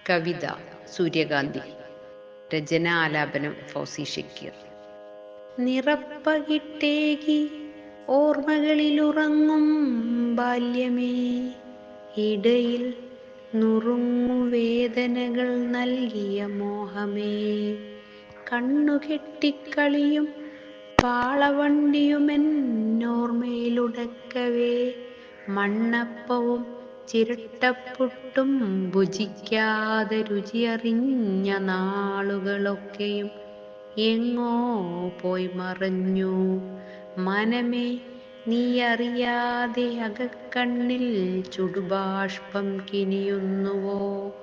കവിത സൂര്യകാന്തി. രചന ആലാപനം ഫൗസി ഷക്കീർ. നിറപ്പകിട്ടേകി ഓർമ്മകളിലുറങ്ങും ബാല്യമേ, ഇടയിൽ നുറുങ്ങുവേദനകൾ നൽകിയ മോഹമേ, കണ്ണുകെട്ടിക്കളിയും പാളവണ്ടിയുമെന്നോർമ്മയിലുടക്കവേ, മണ്ണപ്പവും ചിരട്ടപ്പുട്ടും ഭുജിക്കാതെ രുചിയറിഞ്ഞ നാളുകളൊക്കെയും എങ്ങോ പോയി മറഞ്ഞു. മനമേ, നീ അറിയാതെ അകക്കണ്ണിൽ ചുടുബാഷ്പം കിനിയുന്നുവോ?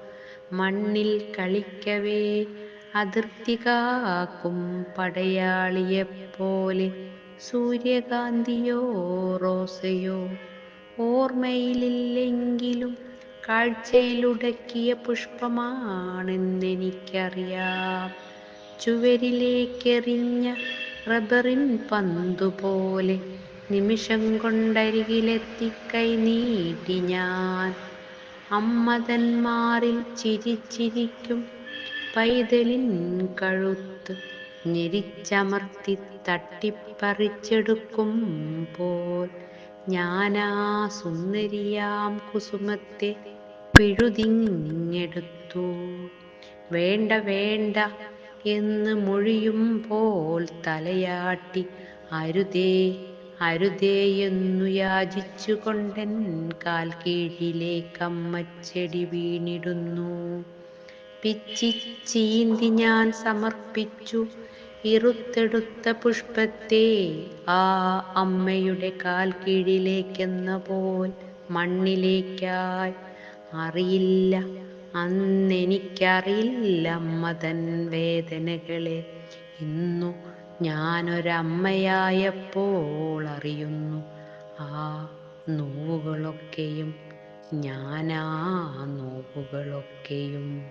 മണ്ണിൽ കളിക്കവേ അതിർത്തി കാക്കും പടയാളിയെപ്പോലെ സൂര്യകാന്തിയോ റോസയോ ഓർമ്മയിലില്ലെങ്കിലും കാഴ്ചയിലുടക്കിയ പുഷ്പമാണെന്നെനിക്കറിയാം. ചുവരിലേക്കെറിഞ്ഞ റബ്ബറിൻ പന്തുപോലെ നിമിഷം കൊണ്ടരികിലെത്തി കൈനീട്ടി ഞാൻ. അമ്മതൻ മാറിൽ ചിരിച്ചിരിക്കും പൈതലിൻ കഴുത്ത് ഞെരിച്ചമർത്തി തട്ടിപ്പറിച്ചെടുക്കുമ്പോൾ ഞാനാ സുന്ദരിയാം കുസുമത്തെ പിഴുതിങ്ങെടുത്തു. വേണ്ട വേണ്ട എന്ന് മൊഴിയുമ്പോൾ തലയാട്ടി അരുതേ അരുതേ എന്നു യാചിച്ചുകൊണ്ടെൻ കാൽ കീഴിലേക്കമ്മച്ചെടി വീണിടുന്നു. പിച്ചിച്ചീന്തി ഞാൻ സമർപ്പിച്ചു ഇറുത്തെടുത്ത പുഷ്പത്തെ ആ അമ്മയുടെ കാൽ കീഴിലേക്കെന്ന പോൽ മണ്ണിലേക്കായി. അറിയില്ല, അന്നെനിക്കറിയില്ല അമ്മതൻ വേദനകളെ. ഇന്നു ഞാനൊരമ്മയായപ്പോൾ അറിയുന്നു ആ നോവുകളൊക്കെയും, ഞാനാ നോവുകളൊക്കെയും.